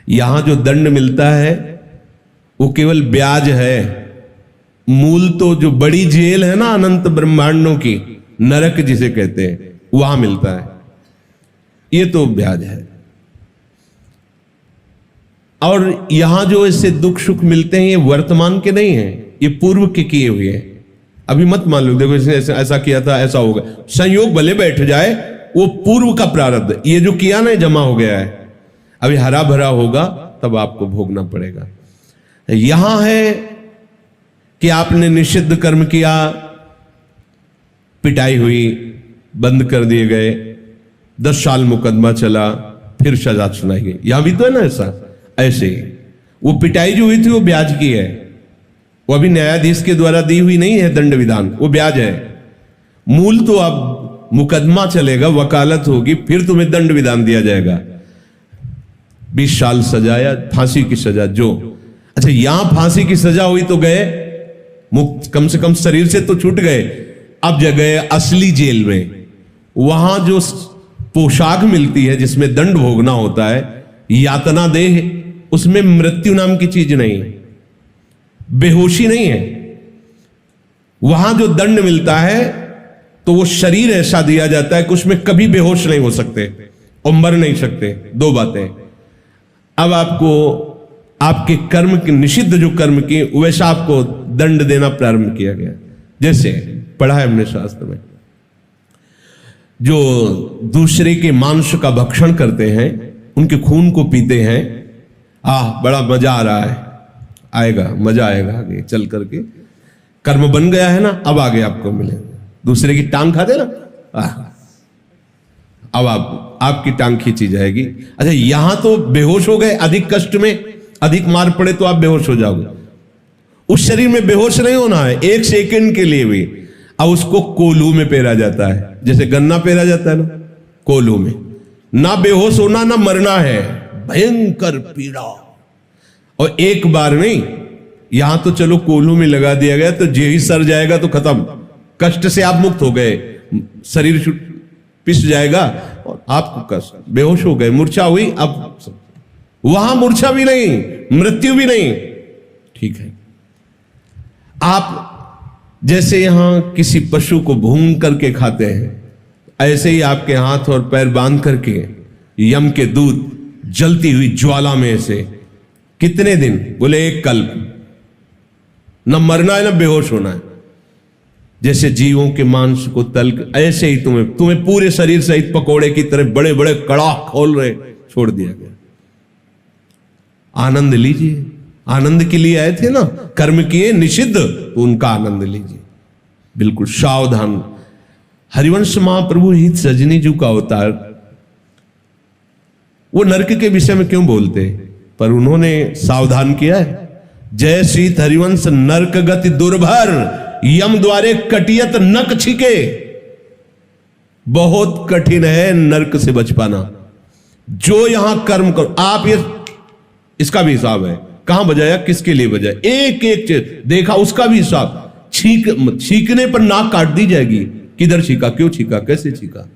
यहां जो दंड मिलता है वो केवल ब्याज है। मूल तो जो बड़ी जेल है ना अनंत ब्रह्मांडों की, नरक जिसे कहते हैं, वहां मिलता है। ये तो ब्याज है। और यहां जो इससे दुख सुख मिलते हैं ये वर्तमान के नहीं है, ये पूर्व के किए हुए हैं। अभी मत मान लो देखो इसने ऐसा किया था, ऐसा होगा, संयोग भले बैठ जाए, वो पूर्व का प्रारब्ध, ये जो किया ना जमा हो गया है, अभी हरा भरा होगा तब आपको भोगना पड़ेगा। यहां है कि आपने निषिद्ध कर्म किया, पिटाई हुई, बंद कर दिए गए, 10 साल मुकदमा चला, फिर सजा सुनाई गई। यहां भी तो है ना ऐसा। ऐसे ही वो पिटाई जो हुई थी वो ब्याज की है, वो अभी न्यायाधीश के द्वारा दी हुई नहीं है दंड विधान, वो ब्याज है। मूल तो अब मुकदमा चलेगा, वकालत होगी, फिर तुम्हें दंड विधान दिया जाएगा, 20 साल सजा या फांसी की सजा जो। अच्छा यहां फांसी की सजा हुई तो गए मुक्त, कम से कम शरीर से तो छूट गए। अब जगह असली जेल में, वहां जो पोशाक मिलती है जिसमें दंड भोगना होता है, यातना देह, उसमें मृत्यु नाम की चीज नहीं है, बेहोशी नहीं है। वहां जो दंड मिलता है तो वो शरीर ऐसा दिया जाता है कि उसमें कभी बेहोश नहीं हो सकते और मर नहीं सकते। 2 बातें। अब आपको आपके कर्म के, निषिद्ध जो कर्म किए वैसा आपको दंड देना प्रारंभ किया गया। जैसे पढ़ा है हमने शास्त्र में, जो दूसरे के मांस का भक्षण करते हैं, उनके खून को पीते हैं, बड़ा मजा आ रहा है, आएगा मजा आएगा आगे चल करके, कर्म बन गया है ना, अब आगे आपको मिलेगा। दूसरे की टांग खाते ना, अब आपकी टांग खींची जाएगी। अच्छा यहां तो बेहोश हो गए, अधिक कष्ट में, अधिक मार पड़े तो आप बेहोश हो जाओगे। उस शरीर में बेहोश नहीं होना है 1 सेकंड के लिए भी। अब उसको कोल्हू में पेरा जाता है, जैसे गन्ना पेरा जाता है ना, कोल्हू में। ना बेहोश होना ना मरना है, भयंकर पीड़ा। और एक बार नहीं, यहां तो चलो कोल्हू में लगा दिया गया तो जे ही सर जाएगा तो खत्म, कष्ट से आप मुक्त हो गए, शरीर पिस जाएगा और आपको कष्ट, बेहोश हो गए, मूर्छा हुई। अब वहां मूर्छा भी नहीं, मृत्यु भी नहीं, ठीक है। आप जैसे यहां किसी पशु को भून करके खाते हैं, ऐसे ही आपके हाथ और पैर बांध करके यम के दूत जलती हुई ज्वाला में से कितने दिन, बोले 1 कल्प, न मरना है न बेहोश होना है। जैसे जीवों के मांस को तल, ऐसे ही तुम्हें पूरे शरीर सहित पकोड़े की तरह बड़े बड़े कड़ाह खोल रहे छोड़ दिया गया। आनंद लीजिए, आनंद के लिए आए थे ना, कर्म किए निषिद्ध तो उनका आनंद लीजिए। बिल्कुल सावधान। हरिवंश महाप्रभु हित सजनी जी का अवतार, वो नरक के विषय में क्यों बोलते, पर उन्होंने सावधान किया है। जय श्री हरिवंश नरक गति दुर्भर, यम द्वारे कटियत नक छिके। बहुत कठिन है नरक से बच पाना। जो यहां कर्म करो आप, ये इसका भी हिसाब है, कहां बजाया, किसके लिए बजाया, एक एक चीज देखा, उसका भी हिसाब। छींकने पर नाक काट दी जाएगी, किधर छींका, क्यों छींका, कैसे छींका,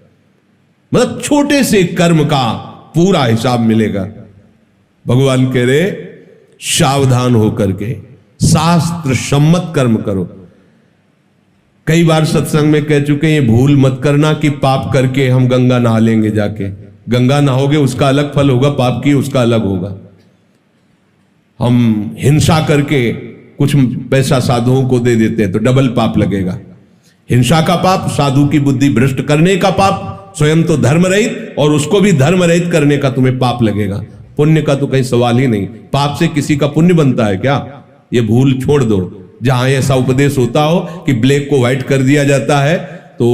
मतलब छोटे से कर्म का पूरा हिसाब मिलेगा। भगवान कह रहे सावधान होकर के शास्त्र सम्मत कर्म करो। कई बार सत्संग में कह चुके हैं, ये भूल मत करना कि पाप करके हम गंगा नहा लेंगे जाके। गंगा नहाओगे उसका अलग फल होगा, पाप की उसका अलग होगा। हम हिंसा करके कुछ पैसा साधुओं को दे देते हैं तो डबल पाप लगेगा। हिंसा का पाप, साधु की बुद्धि भ्रष्ट करने का पाप, स्वयं तो धर्म रहित और उसको भी धर्म रहित करने का तुम्हें पाप लगेगा। पुण्य का तो कहीं सवाल ही नहीं। पाप से किसी का पुण्य बनता है क्या? ये भूल छोड़ दो। जहां ऐसा उपदेश होता हो कि ब्लैक को व्हाइट कर दिया जाता है तो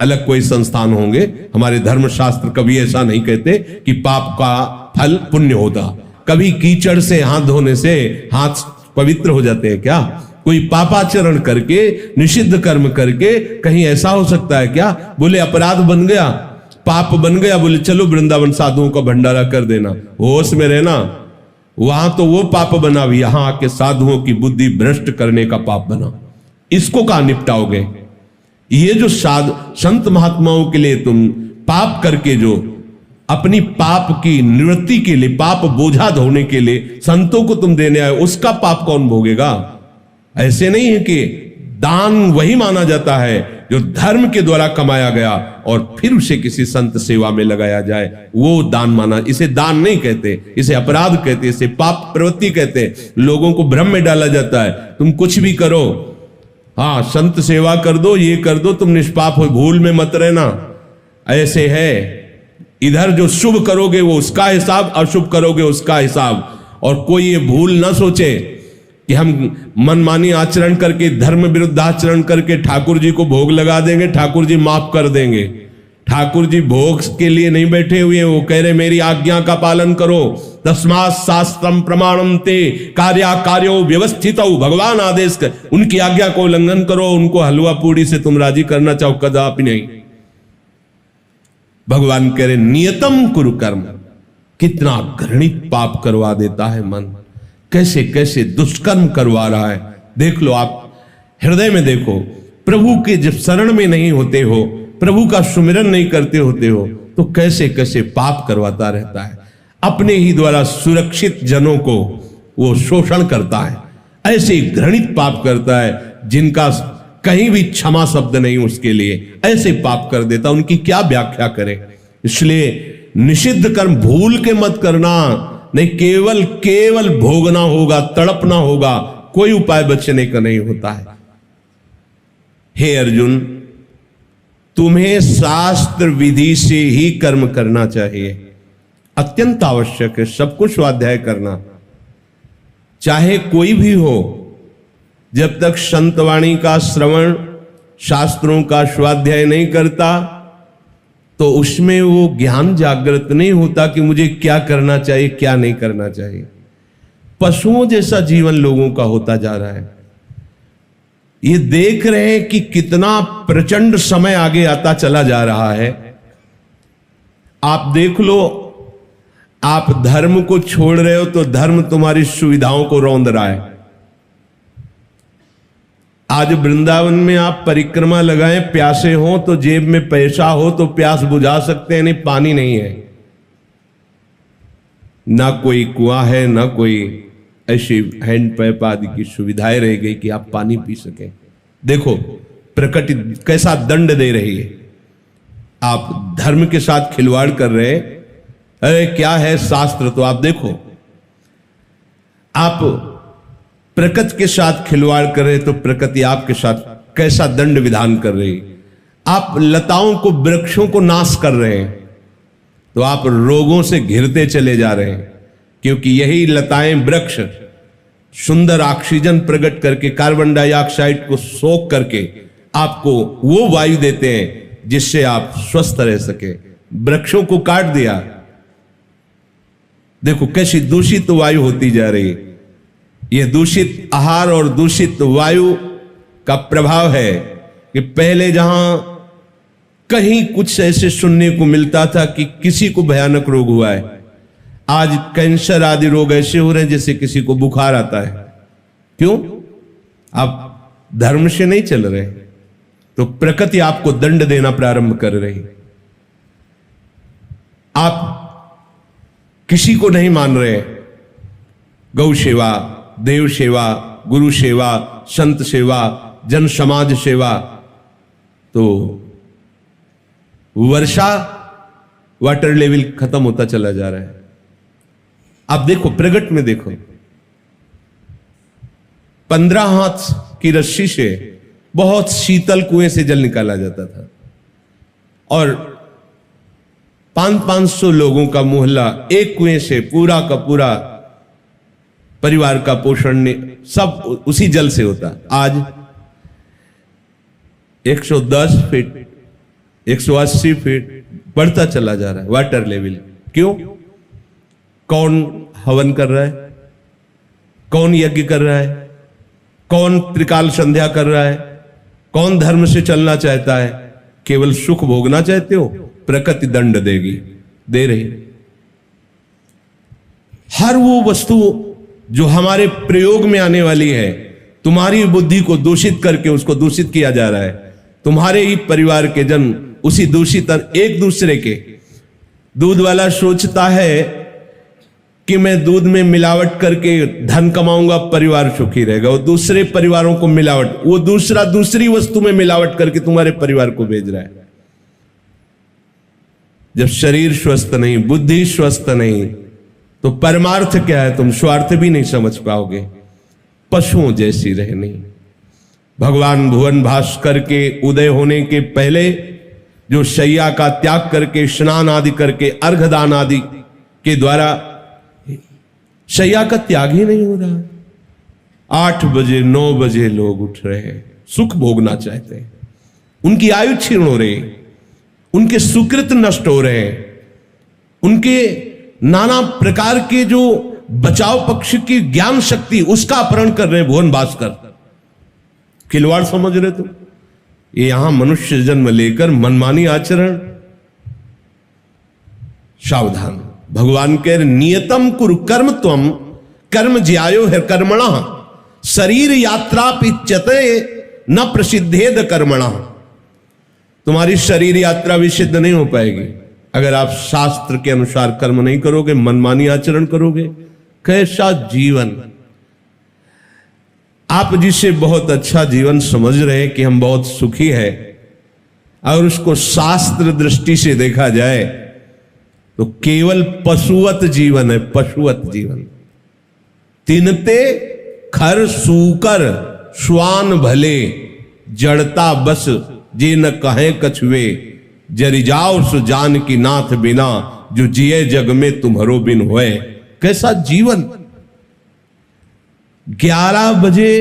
अलग कोई संस्थान होंगे। हमारे धर्मशास्त्र कभी ऐसा नहीं कहते कि पाप का फल पुण्य होता। कभी कीचड़ से हाथ धोने से हाथ पवित्र हो जाते हैं क्या? कोई पापाचरण करके, निषिद्ध कर्म करके कहीं ऐसा हो सकता है क्या? बोले अपराध बन गया, पाप बन गया, बोले चलो वृंदावन साधुओं का भंडारा कर देना, होश में रहना। वहां तो वो पाप बना, यहां आके साधुओं की बुद्धि भ्रष्ट करने का पाप बना। इसको कहां निपटाओगे? ये जो संत महात्माओं के लिए तुम पाप करके जो अपनी पाप की निवृत्ति के लिए, पाप बोझा धोने के लिए संतों को तुम देने आए, उसका पाप कौन भोगेगा? ऐसे नहीं है कि दान वही माना जाता है जो धर्म के द्वारा कमाया गया और फिर उसे किसी संत सेवा में लगाया जाए, वो दान माना। इसे दान नहीं कहते, इसे अपराध कहते, इसे पाप प्रवृत्ति कहते। लोगों को भ्रम में डाला जाता है, तुम कुछ भी करो, हाँ संत सेवा कर दो, ये कर दो, तुम निष्पाप हो, भूल में मत रहना। ऐसे है, इधर जो शुभ करोगे वो उसका हिसाब, अशुभ करोगे उसका हिसाब। और कोई ये भूल ना सोचे कि हम मनमानी आचरण करके, धर्म विरुद्ध आचरण करके ठाकुर जी को भोग लगा देंगे, ठाकुर जी माफ कर देंगे। ठाकुर जी भोग के लिए नहीं बैठे हुए हैं, वो कह रहे मेरी आज्ञा का पालन करो। तस्मात् शास्त्रम प्रमाणम ते कार्या कार्यो व्यवस्थित। भगवान आदेश कर, उनकी आज्ञा को उल्लंघन करो, उनको हलवा पूड़ी से तुम राजी करना चाहो, कदापि नहीं। भगवान कह रहे नियतम कुरु कर्म। कितना घृणित पाप करवा देता है मन, कैसे कैसे दुष्कर्म करवा रहा है। देख लो, आप हृदय में देखो, प्रभु के जब शरण में नहीं होते हो, प्रभु का सुमिरन नहीं करते होते हो, तो कैसे कैसे पाप करवाता रहता है। अपने ही द्वारा सुरक्षित जनों को वो शोषण करता है, ऐसे घृणित पाप करता है जिनका कहीं भी क्षमा शब्द नहीं उसके लिए, ऐसे पाप कर देता, उनकी क्या व्याख्या करें। इसलिए निषिद्ध कर्म भूल के मत करना, नहीं केवल केवल भोगना होगा, तड़पना होगा, कोई उपाय बचने का नहीं होता है। हे अर्जुन, तुम्हें शास्त्र विधि से ही कर्म करना चाहिए, अत्यंत आवश्यक है। सबको स्वाध्याय करना, चाहे कोई भी हो। जब तक संतवाणी का श्रवण, शास्त्रों का स्वाध्याय नहीं करता, तो उसमें वो ज्ञान जागृत नहीं होता कि मुझे क्या करना चाहिए, क्या नहीं करना चाहिए। पशुओं जैसा जीवन लोगों का होता जा रहा है। ये देख रहे हैं कि कितना प्रचंड समय आगे आता चला जा रहा है। आप देख लो, आप धर्म को छोड़ रहे हो तो धर्म तुम्हारी सुविधाओं को रौंद रहा है। आज वृंदावन में आप परिक्रमा लगाएं, प्यासे हो तो जेब में पैसा हो तो प्यास बुझा सकते हैं, नहीं पानी नहीं है, ना कोई कुआं है, ना कोई ऐसी हैंडपैप आदि की सुविधाएं रह गई कि आप पानी पी सकें। देखो प्रकृति कैसा दंड दे रही है। आप धर्म के साथ खिलवाड़ कर रहे हैं। अरे क्या है शास्त्र, तो आप देखो, आप प्रकृति के साथ खिलवाड़ कर रहे तो प्रकृति आपके साथ कैसा दंड विधान कर रही। आप लताओं को, वृक्षों को नाश कर रहे हैं, तो आप रोगों से घिरते चले जा रहे हैं, क्योंकि यही लताएं, वृक्ष सुंदर ऑक्सीजन प्रकट करके कार्बन डाइऑक्साइड को सोख करके आपको वो वायु देते हैं जिससे आप स्वस्थ रह सके। वृक्षों को काट दिया, देखो कैसी दूषित वायु होती जा रही है। यह दूषित आहार और दूषित वायु का प्रभाव है कि पहले जहां कहीं कुछ ऐसे सुनने को मिलता था कि किसी को भयानक रोग हुआ है, आज कैंसर आदि रोग ऐसे हो रहे हैं जैसे किसी को बुखार आता है। क्यों? आप धर्म से नहीं चल रहे, तो प्रकृति आपको दंड देना प्रारंभ कर रही। आप किसी को नहीं मान रहे। गौ सेवा, देव सेवा, गुरु सेवा, संत सेवा, जन समाज सेवा, तो वर्षा वाटर लेवल खत्म होता चला जा रहा है। आप देखो प्रगट में देखो, 15 हाथ की रस्सी से बहुत शीतल कुएं से जल निकाला जाता था और 500 लोगों का मोहल्ला एक कुएं से पूरा का पूरा परिवार का पोषण सब उसी जल से होता। आज 110 फीट, 180 फीट बढ़ता चला जा रहा है वाटर लेवल। क्यों? कौन हवन कर रहा है? कौन यज्ञ कर रहा है? कौन त्रिकाल संध्या कर रहा है? कौन धर्म से चलना चाहता है? केवल सुख भोगना चाहते हो? प्रकृति दंड देगी, दे रही। हर वो वस्तु जो हमारे प्रयोग में आने वाली है, तुम्हारी बुद्धि को दूषित करके उसको दूषित किया जा रहा है। तुम्हारे ही परिवार के जन उसी दूषित एक दूसरे के दूध वाला सोचता है कि मैं दूध में मिलावट करके धन कमाऊंगा, परिवार सुखी रहेगा। वो दूसरे परिवारों को मिलावट, वो दूसरी वस्तु में मिलावट करके तुम्हारे परिवार को भेज रहा है। जब शरीर स्वस्थ नहीं, बुद्धि स्वस्थ नहीं, तो परमार्थ क्या है तुम स्वार्थ भी नहीं समझ पाओगे। पशुओं जैसी रहनी। भगवान भुवन भास्कर के उदय होने के पहले जो शैया का त्याग करके, स्नान आदि करके, अर्घदान आदि के द्वारा शैया का त्याग ही नहीं हो रहा। 8 बजे 9 बजे लोग उठ रहे हैं, सुख भोगना चाहते हैं। उनकी आयु क्षीण हो रही, उनके सुकृत नष्ट हो रहे हैं, उनके नाना प्रकार के जो बचाव पक्ष की ज्ञान शक्ति उसका अपहरण कर रहे हैं भुवन भास्कर। खिलवाड़ समझ रहे तुम? ये यहां मनुष्य जन्म लेकर मनमानी आचरण, सावधान। भगवान कह रहे नियतम कुरु कर्म त्वम कर्म ज्यायो है कर्मणा शरीर यात्रा पिच्यते न प्रसिद्धेद कर्मणा। तुम्हारी शरीर यात्रा भी सिद्ध नहीं हो पाएगी अगर आप शास्त्र के अनुसार कर्म नहीं करोगे, मनमानी आचरण करोगे। कैसा जीवन! आप जिसे बहुत अच्छा जीवन समझ रहे हैं कि हम बहुत सुखी हैं, अगर उसको शास्त्र दृष्टि से देखा जाए तो केवल पशुवत जीवन है, पशुवत जीवन। तिनते खर सूकर श्वान भले जड़ता बस जे न कहे कछुए जरि जाओ सु जान की नाथ बिना जो जिए जग में तुम्हारो बिन होए। कैसा जीवन! 11 बजे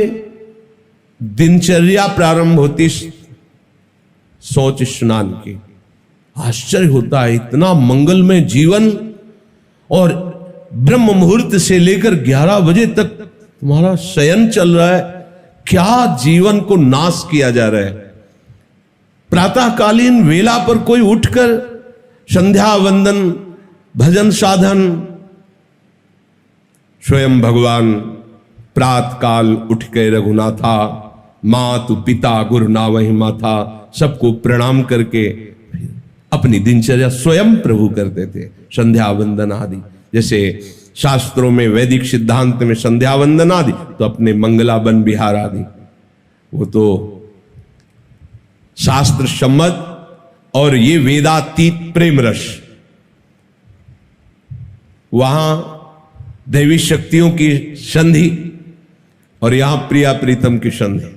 दिनचर्या प्रारंभ होती शौच स्नान की। आश्चर्य होता है, इतना मंगलमय जीवन, और ब्रह्म मुहूर्त से लेकर 11 बजे तक तुम्हारा शयन चल रहा है। क्या जीवन को नाश किया जा रहा है। प्रातःकालीन वेला पर कोई उठकर संध्या वंदन, भजन साधन, स्वयं भगवान प्रात काल उठ के रघुनाथा मातु पिता गुरु नावहि माथा सबको प्रणाम करके अपनी दिनचर्या स्वयं प्रभु करते थे। संध्या वंदन आदि, जैसे शास्त्रों में वैदिक सिद्धांत में संध्या वंदन आदि, तो अपने मंगला वन विहार आदि, वो तो शास्त्र सम्मत और ये वेदातीत प्रेम रस। वहां दैवी शक्तियों की संधि और यहां प्रिया प्रीतम की संधि,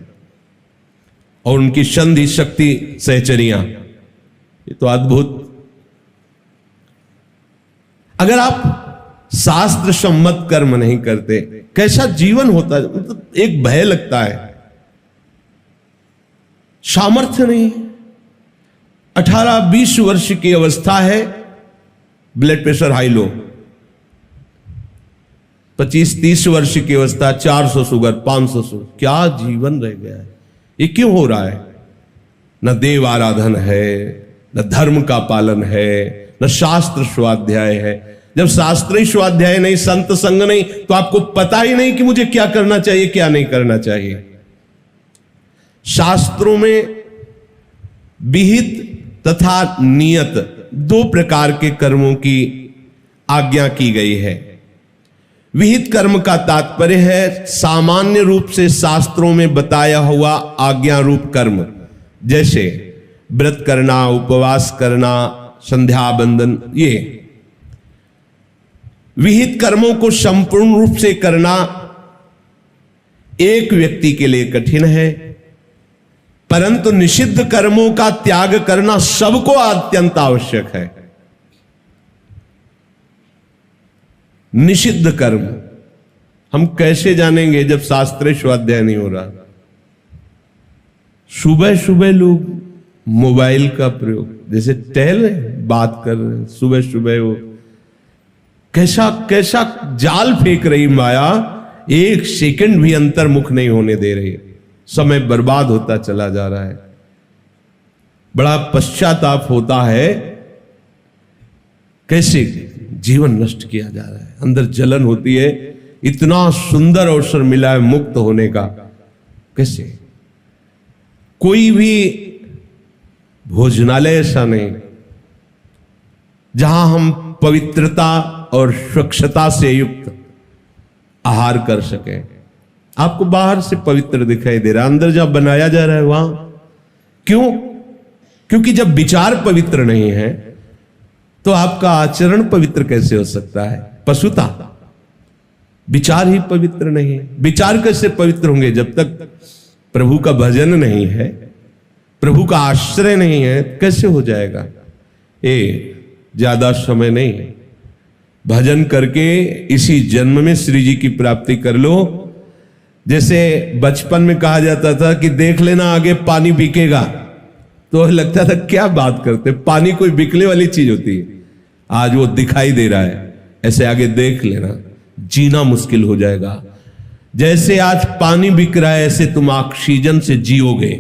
और उनकी संधि शक्ति सहचरियां, ये तो अद्भुत। अगर आप शास्त्र सम्मत कर्म नहीं करते, कैसा जीवन होता है। मतलब एक भय लगता है, सामर्थ्य नहीं। 18-20 वर्ष की अवस्था है, ब्लड प्रेशर हाई लो। 25-30 वर्ष की अवस्था 400 शुगर, 500 शुगर। क्या जीवन रह गया है। ये क्यों हो रहा है? न देव आराधन है, न धर्म का पालन है, न शास्त्र स्वाध्याय है। जब शास्त्रीय स्वाध्याय नहीं, संत संग नहीं, तो आपको पता ही नहीं कि मुझे क्या करना चाहिए, क्या नहीं करना चाहिए। शास्त्रों में विहित तथा नियत 2 प्रकार के कर्मों की आज्ञा की गई है। विहित कर्म का तात्पर्य है सामान्य रूप से शास्त्रों में बताया हुआ आज्ञा रूप कर्म, जैसे व्रत करना, उपवास करना, संध्या बंदन। ये विहित कर्मों को संपूर्ण रूप से करना एक व्यक्ति के लिए कठिन है, परंतु निषिद्ध कर्मों का त्याग करना सबको अत्यंत आवश्यक है। निषिद्ध कर्म हम कैसे जानेंगे जब शास्त्रीय स्वाध्याय नहीं हो रहा। सुबह सुबह लोग मोबाइल का प्रयोग, जैसे टहल रहे, बात कर रहे, सुबह सुबह वो कैसा कैसा जाल फेंक रही माया, एक सेकंड भी अंतर्मुख नहीं होने दे रही। समय बर्बाद होता चला जा रहा है। बड़ा पश्चाताप होता है, कैसे जीवन नष्ट किया जा रहा है। अंदर जलन होती है, इतना सुंदर अवसर मिला है मुक्त होने का, कैसे। कोई भी भोजनालय ऐसा नहीं, जहां हम पवित्रता और स्वच्छता से युक्त आहार कर सके। आपको बाहर से पवित्र दिखाई दे रहा, अंदर जहां बनाया जा रहा है वहां क्यों? क्योंकि जब विचार पवित्र नहीं है तो आपका आचरण पवित्र कैसे हो सकता है? पशुता, विचार ही पवित्र नहीं है। विचार कैसे पवित्र होंगे? जब तक प्रभु का भजन नहीं है, प्रभु का आश्रय नहीं है, कैसे हो जाएगा? ज्यादा समय नहीं, भजन करके इसी जन्म में श्री जी की प्राप्ति कर लो। जैसे बचपन में कहा जाता था कि देख लेना आगे पानी बिकेगा, तो लगता था क्या बात करते, पानी कोई बिकने वाली चीज होती है। आज वो दिखाई दे रहा है, ऐसे आगे देख लेना, जीना मुश्किल हो जाएगा। जैसे आज पानी बिक रहा है, ऐसे तुम ऑक्सीजन से जियोगे,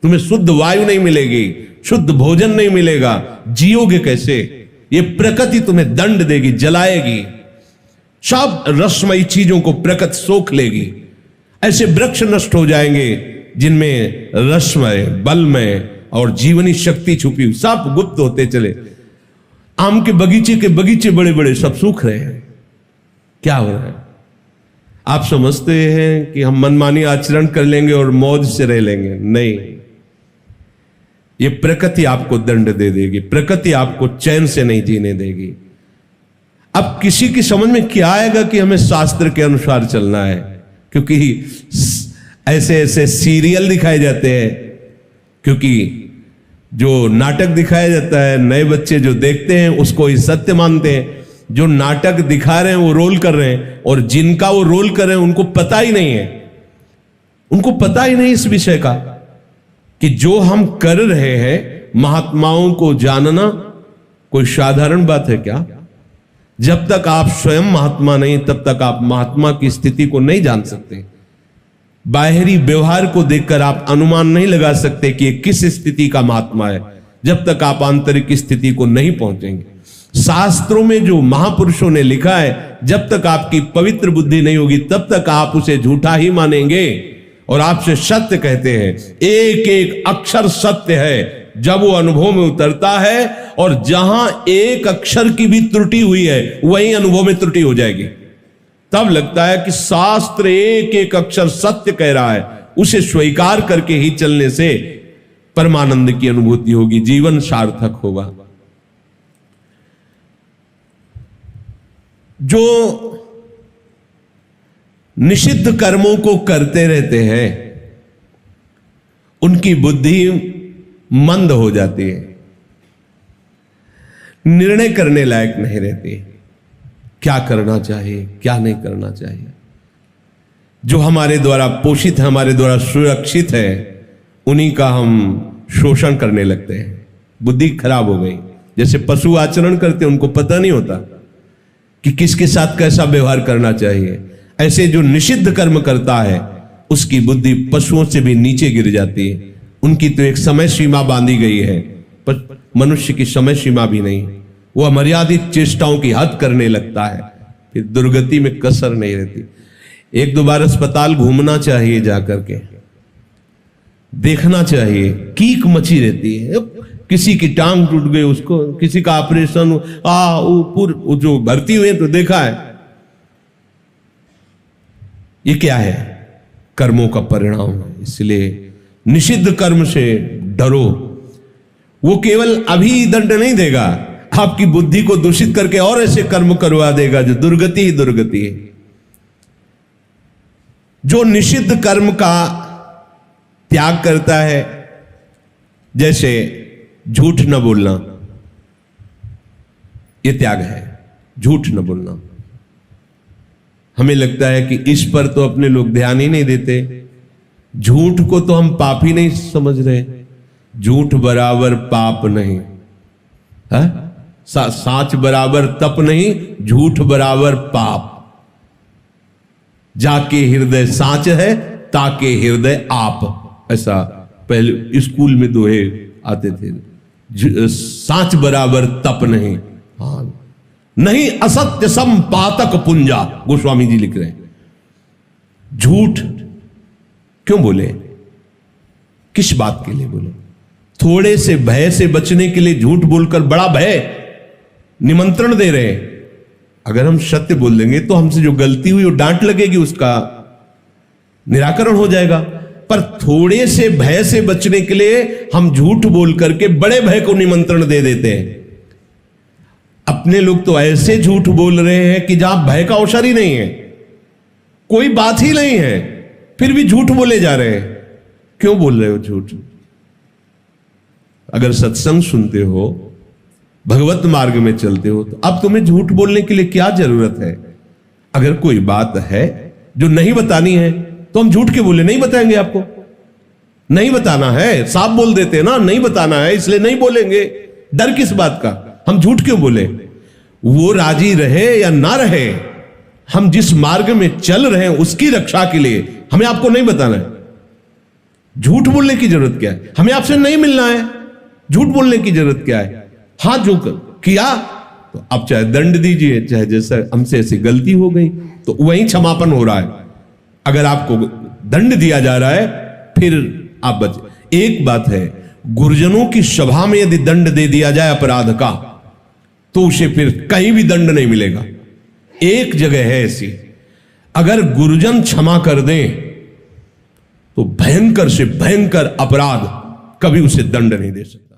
तुम्हें शुद्ध वायु नहीं मिलेगी, शुद्ध भोजन नहीं मिलेगा, जियोगे कैसे? ये प्रकृति तुम्हें दंड देगी, जलाएगी, सब रसमयी चीजों को प्रकृति सोख लेगी। ऐसे वृक्ष नष्ट हो जाएंगे जिनमें रसमय, बलमय और जीवनी शक्ति छुपी हुई, सब गुप्त होते चले। आम के बगीचे बड़े बड़े सब सूख रहे हैं। क्या हो रहा है? आप समझते हैं कि हम मनमानी आचरण कर लेंगे और मौज से रह लेंगे? नहीं, ये प्रकृति आपको दंड दे देगी, प्रकृति आपको चैन से नहीं जीने देगी। अब किसी की समझ में क्या आएगा कि हमें शास्त्र के अनुसार चलना है? क्योंकि ऐसे ऐसे सीरियल दिखाए जाते हैं, क्योंकि जो नाटक दिखाया जाता है, नए बच्चे जो देखते हैं उसको ही सत्य मानते हैं। जो नाटक दिखा रहे हैं वो रोल कर रहे हैं, और जिनका वो रोल कर रहे हैं उनको पता ही नहीं है, उनको पता ही नहीं इस विषय का कि जो हम कर रहे हैं महात्माओं को जानना कोई साधारण बात है क्या? जब तक आप स्वयं महात्मा नहीं, तब तक आप महात्मा की स्थिति को नहीं जान सकते। बाहरी व्यवहार को देखकर आप अनुमान नहीं लगा सकते कि ये किस स्थिति का महात्मा है, जब तक आप आंतरिक स्थिति को नहीं पहुंचेंगे। शास्त्रों में जो महापुरुषों ने लिखा है, जब तक आपकी पवित्र बुद्धि नहीं होगी तब तक आप उसे झूठा ही मानेंगे और आपसे सत्य कहते हैं। एक एक अक्षर सत्य है जब वो अनुभव में उतरता है, और जहां एक अक्षर की भी त्रुटि हुई है वहीं अनुभव में त्रुटि हो जाएगी। तब लगता है कि शास्त्र एक एक अक्षर सत्य कह रहा है, उसे स्वीकार करके ही चलने से परमानंद की अनुभूति होगी, जीवन सार्थक होगा। जो निषिद्ध कर्मों को करते रहते हैं उनकी बुद्धि मंद हो जाती है, निर्णय करने लायक नहीं रहती, क्या करना चाहिए क्या नहीं करना चाहिए। जो हमारे द्वारा पोषित है, हमारे द्वारा सुरक्षित है, उन्हीं का हम शोषण करने लगते हैं। बुद्धि खराब हो गई। जैसे पशु आचरण करते हैं, उनको पता नहीं होता कि किसके साथ कैसा व्यवहार करना चाहिए। ऐसे जो निषिद्ध कर्म करता है उसकी बुद्धि पशुओं से भी नीचे गिर जाती है। उनकी तो एक समय सीमा बांधी गई है, पर मनुष्य की समय सीमा भी नहीं। वह मर्यादित चेष्टाओं की हद करने लगता है, फिर दुर्गति में कसर नहीं रहती। एक दो बार अस्पताल घूमना चाहिए, जाकर के देखना चाहिए। कीक मची रहती है, किसी की टांग टूट गई, उसको किसी का ऑपरेशन, जो भर्ती हुए तो देखा है। ये क्या है? कर्मों का परिणाम है। इसलिए निषिद्ध कर्म से डरो। वो केवल अभी दंड नहीं देगा, आपकी बुद्धि को दूषित करके और ऐसे कर्म करवा देगा जो दुर्गति ही दुर्गति है। जो निषिद्ध कर्म का त्याग करता है, जैसे झूठ न बोलना, यह त्याग है। झूठ न बोलना, हमें लगता है कि इस पर तो अपने लोग ध्यान ही नहीं देते। झूठ को तो हम पाप ही नहीं समझ रहे। झूठ बराबर पाप नहीं है, साच बराबर तप नहीं, झूठ बराबर पाप। जाके हृदय साच है, ताके हृदय आप। ऐसा पहले स्कूल में दोहे आते थे। साच बराबर तप नहीं, हाँ नहीं असत्य सम पातक पुंजा, गोस्वामी जी लिख रहे हैं। झूठ क्यों बोले? किस बात के लिए बोले? थोड़े से भय से बचने के लिए झूठ बोलकर बड़ा भय निमंत्रण दे रहे हैं, अगर हम सत्य बोल देंगे तो हमसे जो गलती हुई वो डांट लगेगी, उसका निराकरण हो जाएगा। पर थोड़े से भय से बचने के लिए हम झूठ बोल करके बड़े भय को निमंत्रण दे देते हैं। अपने लोग तो ऐसे झूठ बोल रहे हैं कि जहां भय का अवसर ही नहीं है, कोई बात ही नहीं है, फिर भी झूठ बोले जा रहे हैं। क्यों बोल रहे हो झूठ? अगर सत्संग सुनते हो, भगवत मार्ग में चलते हो, तो अब तुम्हें झूठ बोलने के लिए क्या जरूरत है? अगर कोई बात है जो नहीं बतानी है तो हम झूठ के बोले, नहीं बताएंगे आपको, नहीं बताना है, साफ बोल देते हैं ना, नहीं बताना है इसलिए नहीं बोलेंगे। डर किस बात का? हम झूठ क्यों बोले? वो राजी रहे या ना रहे, हम जिस मार्ग में चल रहे हैं उसकी रक्षा के लिए हमें आपको नहीं बताना है। झूठ बोलने की जरूरत क्या है? हमें आपसे नहीं मिलना है, झूठ बोलने की जरूरत क्या है? हाँ, जो किया तो अब चाहे दंड दीजिए, चाहे जैसा हमसे ऐसी गलती हो गई तो वहीं क्षमापन हो रहा है। अगर आपको दंड दिया जा रहा है फिर आप बचे। एक बात है, गुरुजनों की सभा में यदि दंड दे दिया जाए अपराध का तो उसे फिर कहीं भी दंड नहीं मिलेगा। एक जगह है ऐसी, अगर गुरुजन क्षमा कर दें तो भयंकर से भयंकर अपराध कभी उसे दंड नहीं दे सकते।